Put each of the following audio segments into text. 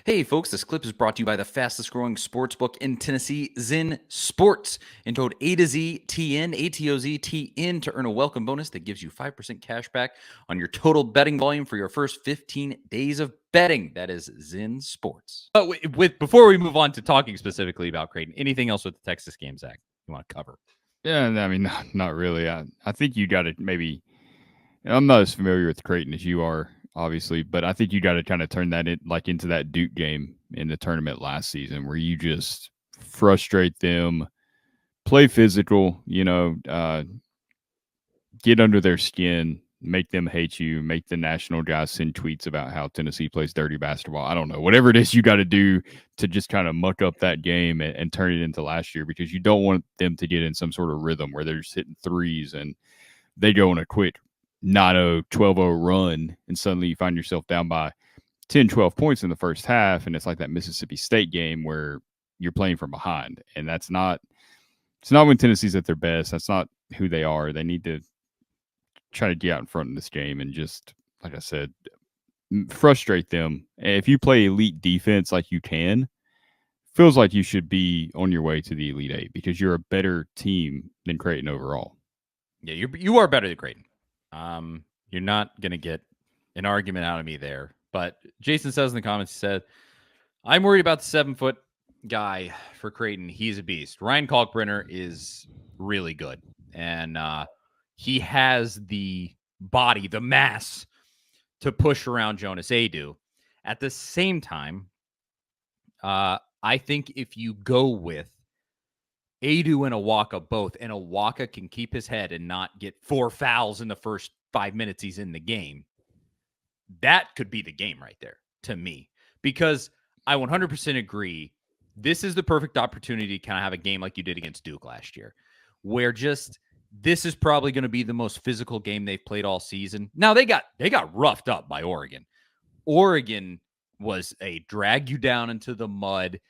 Hey folks, this clip is brought to you by the fastest growing sports book in Tennessee, ZenSports. Enter code A-to-Z-T-N, A-T-O-Z-T-N to earn a welcome bonus that gives you 5% cash back on your total betting volume for your first 15 days of betting. That is ZenSports. But before we move on to talking specifically about Creighton, anything else with the Texas game, Zach, you want to cover? Yeah, I mean, not really. I think you got to maybe. I'm not as familiar with Creighton as you are, obviously, but I think you got to kind of turn that into that Duke game in the tournament last season, where you just frustrate them, play physical, get under their skin, make them hate you, make the national guys send tweets about how Tennessee plays dirty basketball. I don't know, whatever it is you got to do to just kind of muck up that game and turn it into last year, because you don't want them to get in some sort of rhythm where they're just hitting threes and they go on a quick 9-0, 12-0 run, and suddenly you find yourself down by 10, 12 points in the first half, and it's like that Mississippi State game where you're playing from behind, and it's not when Tennessee's at their best. That's not who they are. They need to try to get out in front in this game and just, like I said, frustrate them. If you play elite defense like you can, feels like you should be on your way to the Elite Eight because you're a better team than Creighton overall. Yeah, you are better than Creighton. You're not going to get an argument out of me there. But Jason says in the comments, he said, I'm worried about the 7-foot guy for Creighton. He's a beast. Ryan Kalkbrenner is really good. And he has the body, the mass to push around Jonas Adu. At the same time, I think if you go with Adu and Awaka both, and Awaka can keep his head and not get 4 fouls in the first 5 minutes he's in the game, that could be the game right there to me. Because I 100% agree, this is the perfect opportunity to kind of have a game like you did against Duke last year, where just this is probably going to be the most physical game they've played all season. Now, they got roughed up by Oregon. Oregon was a drag you down into the mud,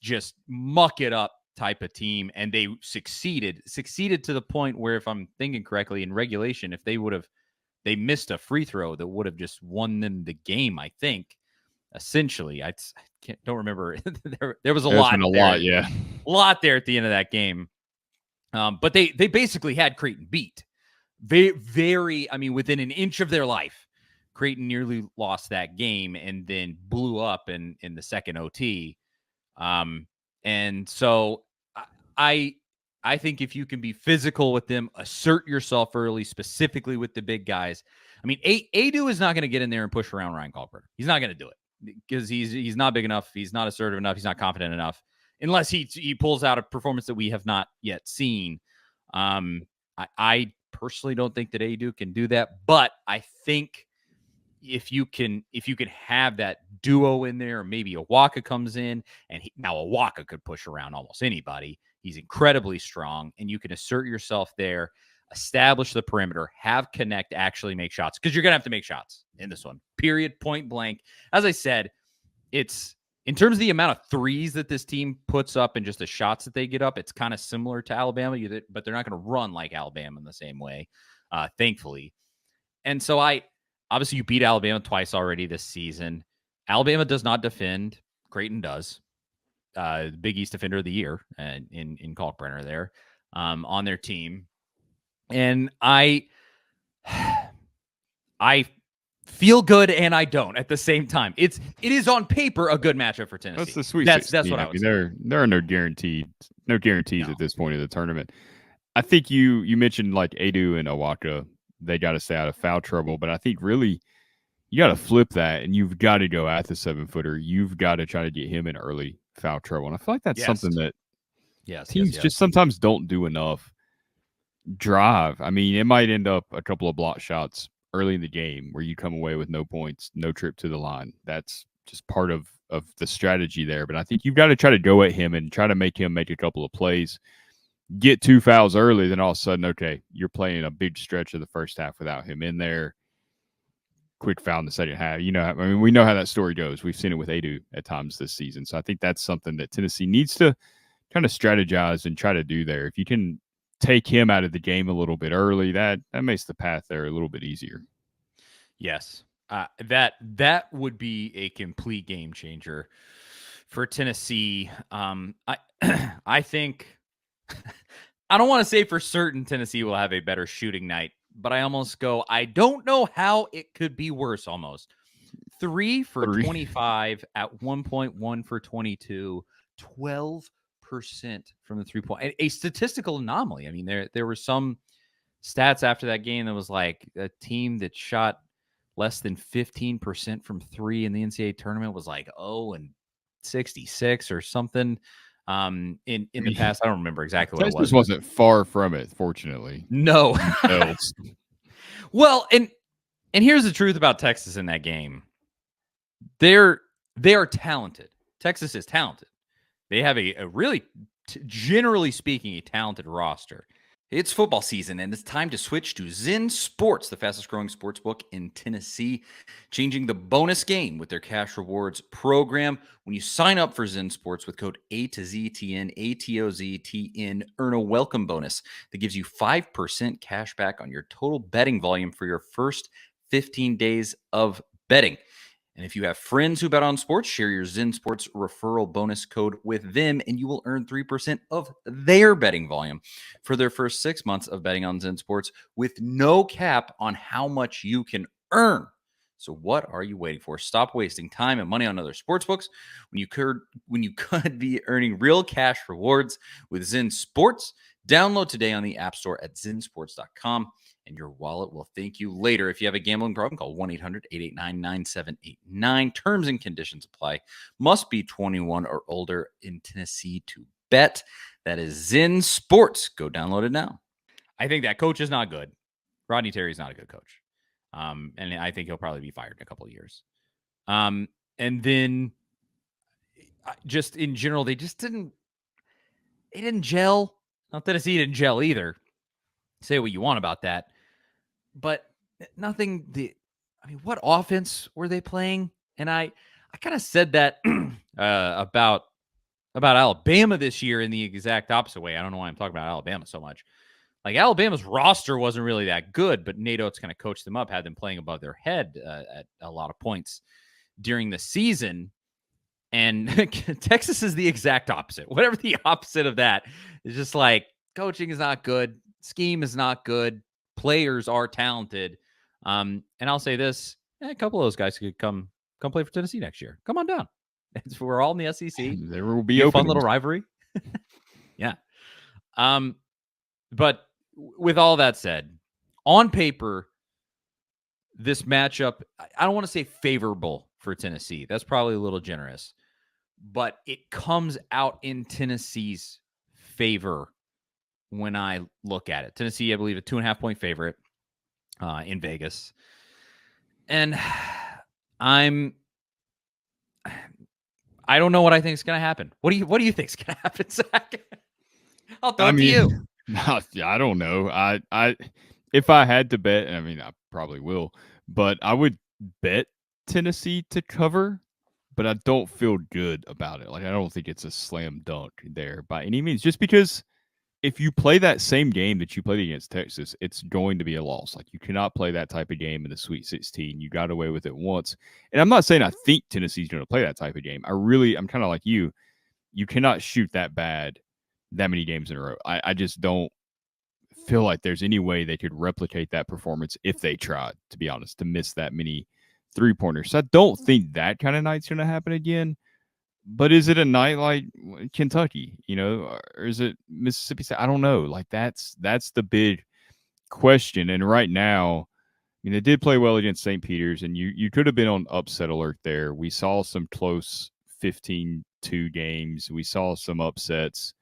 just muck it up type of team, and they succeeded to the point where, if I'm thinking correctly, in regulation, if they missed a free throw that would have just won them the game, I think. Essentially, I don't remember. there was a lot there at the end of that game. But they basically had Creighton beat. Very, I mean, within an inch of their life, Creighton nearly lost that game and then blew up in the second OT. And so I think if you can be physical with them, assert yourself early, specifically with the big guys. I mean, Adu is not going to get in there and push around Ryan Kalkbrenner. He's not going to do it because he's not big enough. He's not assertive enough. He's not confident enough, unless he pulls out a performance that we have not yet seen. I personally don't think that Adu can do that, but I think if you can have that duo in there, or maybe Awaka comes in, and now Awaka could push around almost anybody. He's incredibly strong, and you can assert yourself there, establish the perimeter, have Connect actually make shots, because you're going to have to make shots in this one, period, point blank. As I said, it's in terms of the amount of threes that this team puts up and just the shots that they get up, it's kind of similar to Alabama, but they're not going to run like Alabama in the same way, thankfully. And so obviously you beat Alabama twice already this season. Alabama does not defend. Creighton does. Big East Defender of the Year in Kalkbrenner there on their team. And I feel good and I don't at the same time. It is on paper a good matchup for Tennessee. That's the Sweet 16. That's what I would say. There are no guarantees at this point of the tournament. I think you mentioned like Adu and Awaka, they got to stay out of foul trouble, but I think really you got to flip that, and you've got to go at the 7-footer. You've got to try to get him in early foul trouble, and I feel like that's something that teams just sometimes don't do enough. Drive. I mean, it might end up a couple of block shots early in the game where you come away with no points, no trip to the line. That's just part of the strategy there. But I think you've got to try to go at him and try to make him make a couple of plays, get 2 fouls early, then all of a sudden, okay, you're playing a big stretch of the first half without him in there. Quick foul in the second half. We know how that story goes. We've seen it with Adu at times this season. So I think that's something that Tennessee needs to kind of strategize and try to do there. If you can take him out of the game a little bit early, that makes the path there a little bit easier. Yes. That would be a complete game changer for Tennessee. I I think I don't want to say for certain Tennessee will have a better shooting night, but I almost go, I don't know how it could be worse almost. 3 for 25 at 1.1 for 22, 12% from the 3-point. A statistical anomaly. I mean, there were some stats after that game that was like a team that shot less than 15% from 3 in the NCAA tournament was like 0-66 or something. In the past, I don't remember exactly what it was. Texas wasn't far from it, fortunately. No. Well, and here's the truth about Texas in that game. They are talented. Texas is talented. They have a really, generally speaking, a talented roster. It's football season, and it's time to switch to ZenSports, the fastest growing sports book in Tennessee, changing the bonus game with their cash rewards program. When you sign up for ZenSports with code A2ZTN, ATOZTN, earn a welcome bonus that gives you 5% cash back on your total betting volume for your first 15 days of betting. And if you have friends who bet on sports, share your ZenSports referral bonus code with them, and you will earn 3% of their betting volume for their first 6 months of betting on ZenSports with no cap on how much you can earn. So what are you waiting for? Stop wasting time and money on other sportsbooks when you could be earning real cash rewards with ZenSports. Download today on the App Store at zensports.com. And your wallet will thank you later. If you have a gambling problem, call 1-800-889-9789. Terms and conditions apply. Must be 21 or older in Tennessee to bet. That is ZenSports. Go download it now. I think that coach is not good. Rodney Terry is not a good coach. And I think he'll probably be fired in a couple of years. And then just in general, they didn't gel. Not that Tennessee didn't gel either. Say what you want about that. But nothing. What offense were they playing? And I kind of said that about Alabama this year in the exact opposite way. I don't know why I'm talking about Alabama so much. Like Alabama's roster wasn't really that good, but Nate Oates kind of coached them up, had them playing above their head at a lot of points during the season. And Texas is the exact opposite. Whatever the opposite of that is, just like coaching is not good, scheme is not good. Players are talented. And I'll say this, a couple of those guys could come play for Tennessee next year. Come on down. We're all in the SEC. There will be a fun little rivalry. Yeah. But with all that said, on paper, this matchup, I don't want to say favorable for Tennessee. That's probably a little generous. But it comes out in Tennessee's favor when I look at it. Tennessee, I believe, a 2.5-point favorite in Vegas. And I don't know what I think is going to happen. What do you think is going to happen, Zach? I'll throw it to you. I don't know. I if I had to bet, I probably will, but I would bet Tennessee to cover, but I don't feel good about it. Like, I don't think it's a slam dunk there by any means, just because if you play that same game that you played against Texas, it's going to be a loss. Like, you cannot play that type of game in the Sweet 16. You got away with it once. And I'm not saying I think Tennessee's going to play that type of game. I'm kind of like you. You cannot shoot that bad that many games in a row. I just don't feel like there's any way they could replicate that performance if they tried, to be honest, to miss that many three-pointers. So I don't think that kind of night's going to happen again. But is it a night like Kentucky, or is it Mississippi State? I don't know. Like, that's the big question. And right now, they did play well against St. Peter's, and you could have been on upset alert there. We saw some close 15-2 games. We saw some upsets.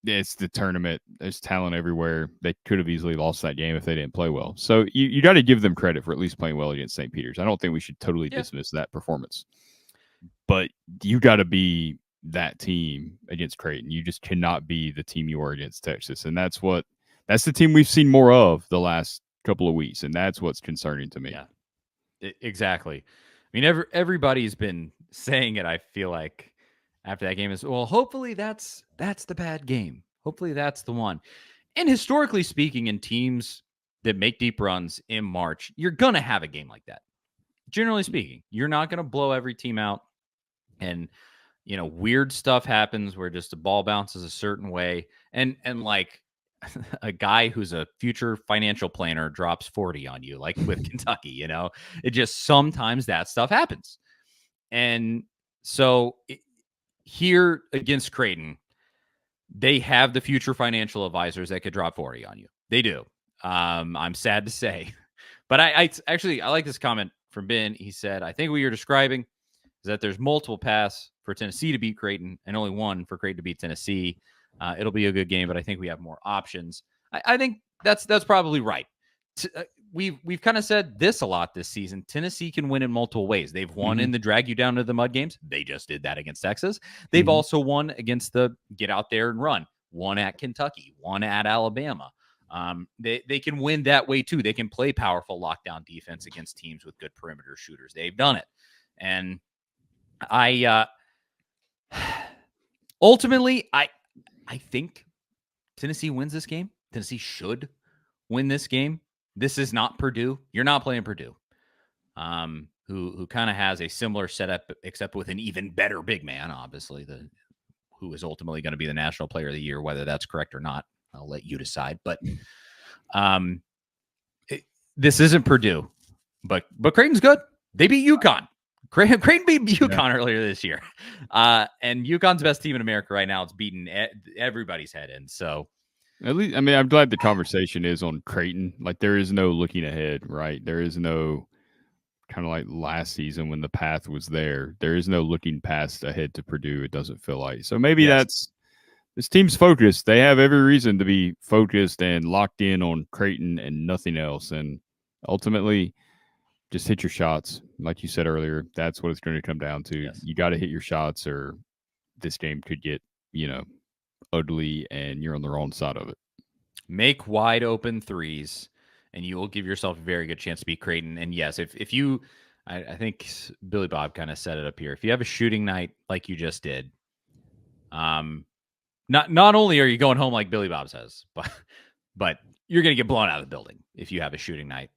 It's the tournament. There's talent everywhere. They could have easily lost that game if they didn't play well. So you got to give them credit for at least playing well against St. Peter's. I don't think we should totally dismiss that performance. But you got to be that team against Creighton. You just cannot be the team you were against Texas. And that's the team we've seen more of the last couple of weeks. And that's what's concerning to me. Yeah, exactly. Everybody's been saying it, I feel like, after that game is, well, hopefully that's the bad game. Hopefully that's the one. And historically speaking, in teams that make deep runs in March, you're going to have a game like that. Generally speaking, you're not going to blow every team out. And, weird stuff happens where just the ball bounces a certain way. And like a guy who's a future financial planner drops 40 on you, like with Kentucky, it just sometimes that stuff happens. And so here against Creighton, they have the future financial advisors that could drop 40 on you. They do. I'm sad to say, but I like this comment from Ben. He said, I think what you're describing is that there's multiple paths for Tennessee to beat Creighton and only one for Creighton to beat Tennessee. It'll be a good game, but I think we have more options. I think that's probably right. We've kind of said this a lot this season. Tennessee can win in multiple ways. They've won in the drag you down to the mud games. They just did that against Texas. They've also won against the get out there and run. One at Kentucky, one at Alabama. They can win that way too. They can play powerful lockdown defense against teams with good perimeter shooters. They've done it. And ultimately, I think Tennessee wins this game. Tennessee should win this game. This is not Purdue. You're not playing Purdue, who kind of has a similar setup, except with an even better big man, obviously, who is ultimately going to be the National Player of the Year. Whether that's correct or not, I'll let you decide. But this isn't Purdue, but Creighton's good. They beat UConn. Creighton beat UConn earlier this year. And UConn's best team in America right now. It's beaten everybody's head in. So at least, I'm glad the conversation is on Creighton. Like, there is no looking ahead, right? There is no kind of like last season when the path was there. There is no looking past ahead to Purdue. It doesn't feel like. So maybe that's this team's focused. They have every reason to be focused and locked in on Creighton and nothing else. And ultimately, just hit your shots. Like you said earlier, that's what it's going to come down to. Yes. You got to hit your shots or this game could get, ugly and you're on the wrong side of it. Make wide open threes and you will give yourself a very good chance to beat Creighton. And yes, if you, I think Billy Bob kind of set it up here. If you have a shooting night like you just did, not only are you going home like Billy Bob says, but you're going to get blown out of the building if you have a shooting night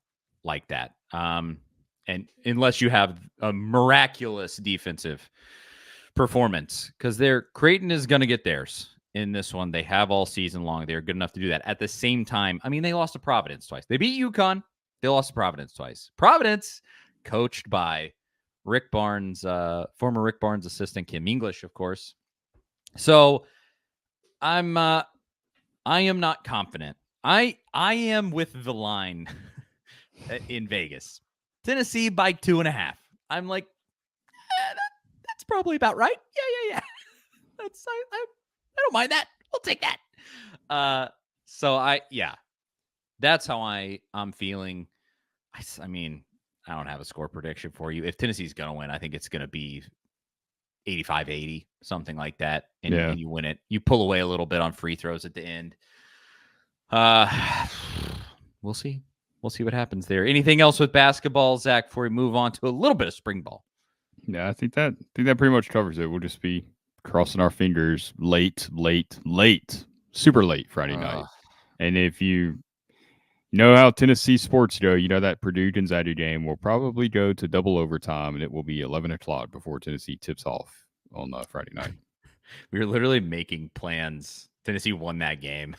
like that. And unless you have a miraculous defensive performance, because Creighton is going to get theirs in this one. They have all season long. They're good enough to do that. At the same time, they lost to Providence twice. They beat UConn. They lost to Providence twice. Providence, coached by Rick Barnes, former Rick Barnes assistant Kim English, of course. So I am not confident. I am with the line in Vegas. Tennessee by 2.5. I'm like, that's probably about right. Yeah. That's I don't mind that. I'll take that. That's how I'm feeling. I don't have a score prediction for you. If Tennessee's going to win, I think it's going to be 85-80, something like that. And you win it. You pull away a little bit on free throws at the end. We'll see. We'll see what happens there. Anything else with basketball, Zach, before we move on to a little bit of spring ball? Yeah, I think that pretty much covers it. We'll just be crossing our fingers late, super late Friday night. And if you know how Tennessee sports go, that Purdue Gonzaga game will probably go to double overtime, and it will be 11 o'clock before Tennessee tips off on Friday night. We were literally making plans. Tennessee won that game.